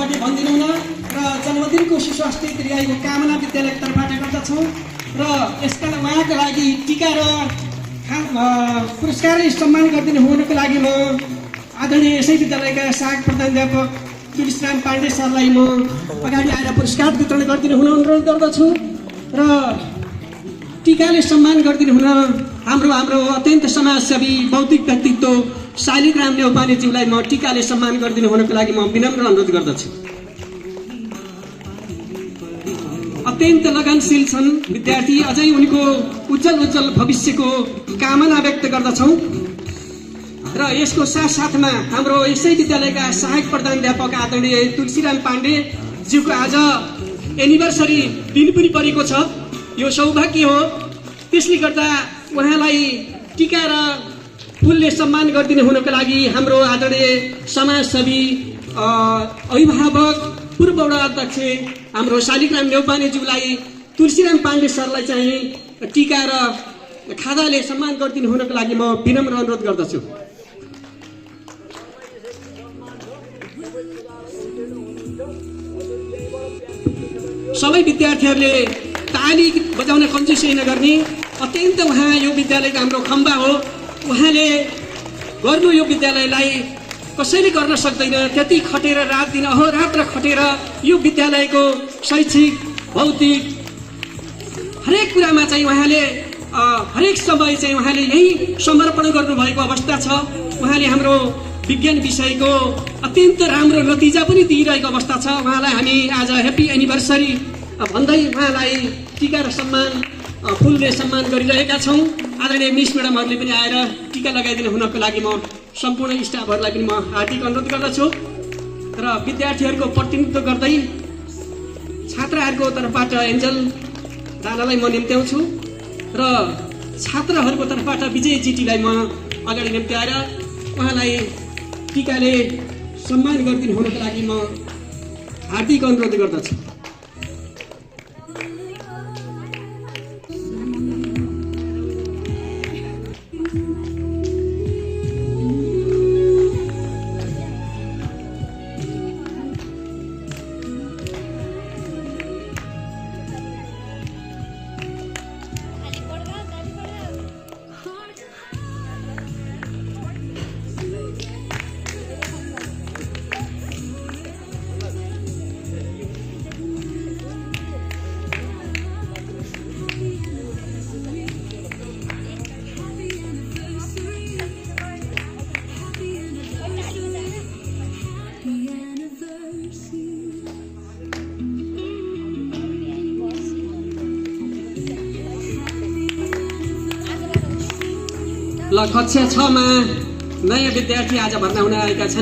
तर्फबाट भनिदिनु हुन र जन्मदिनको सुस्वास्थ्य दीर्घायुको कामना विद्यालयको तर्फबाट गर्दछौँ र यसका उहाँको लागि टीका र पुरस्कार सम्मान गरिदिनु हुनको लागि म आदरणीय यसै विद्यालयका सहायक प्रधानाध्यापक तुलसीराम पाण्डे सरलाई म अगाडि आएर पुरस्कार वितरण गरिदिनु हुन अनुरोध गर्दछु र टीकाले सम्मान गरिदिनु हुन हाम्रो अत्यन्त समाजसेवी बौद्धिक व्यक्तित्व शालिग्राम नेउपानेज्यूलाई म टीकाले सम्मान गरिदिनु हुनको लागि म विनम्र अनुरोध गर्दछु। अत्यन्त लगनशील छन् विद्यार्थी, अझै उनको उज्जवल भविष्यको कामना व्यक्त गर्दछौँ र यसको साथसाथमा हाम्रो यसै विद्यालयका सहायक प्रधानाध्यापक आदरणीय तुलसीराम पाण्डे ज्यूको आज एनिभर्सरी दिन पनि परेको छ। यो सौभाग्य हो, त्यसले गर्दा उहाँलाई टीका र फुलले सम्मान गरिदिनु हुनको लागि हाम्रो आदरणीय समाजसेवी अभिभावक पूर्व वडा अध्यक्ष हाम्रो शालिग्राम नेउपानेज्यूलाई तुलसीराम पाण्डे सरलाई चाहिँ टीका र खादाले सम्मान गरिदिनु हुनको लागि म विनम्र अनुरोध गर्दछु। सबै विद्यार्थीहरूले ताली बजाउन कन्जुसी नगर्ने, अत्यन्त उहाँ यो विद्यालयको हाम्रो खम्बा हो। उहाँले गर्नु यो विद्यालयलाई कसैले गर्न सक्दैन, त्यति खटेर रात दिन अहोरात्र खटेर यो विद्यालयको शैक्षिक भौतिक हरेक कुरामा चाहिँ उहाँले हरेक समय चाहिँ उहाँले यही समर्पण गर्नुभएको अवस्था छ। उहाँले हाम्रो विज्ञान विषयको अत्यन्त राम्रो नतिजा पनि दिइरहेको अवस्था छ। उहाँलाई हामी आज ह्याप्पी एनिभर्सरी भन्दै उहाँलाई टीका र सम्मान फुलले सम्मान गरिरहेका छौँ। आदरणीय मिस म्याडमहरूले पनि आएर टीका लगाइदिनु हुनको लागि म सम्पूर्ण स्टाफहरूलाई पनि म हार्दिक अनुरोध गर्दछु र विद्यार्थीहरूको प्रतिनिधित्व गर्दै छात्राहरूको तर्फबाट एन्जल राणालाई म निम्त्याउँछु र छात्रहरूको तर्फबाट विजय जिटीलाई म अगाडि निम्त्याएर उहाँलाई टीकाले सम्मान गरिदिनु हुनको लागि म हार्दिक अनुरोध गर्दछु। ल कक्षा 6 मा नयाँ विद्यार्थी आज भर्ना हुन आएका छन्।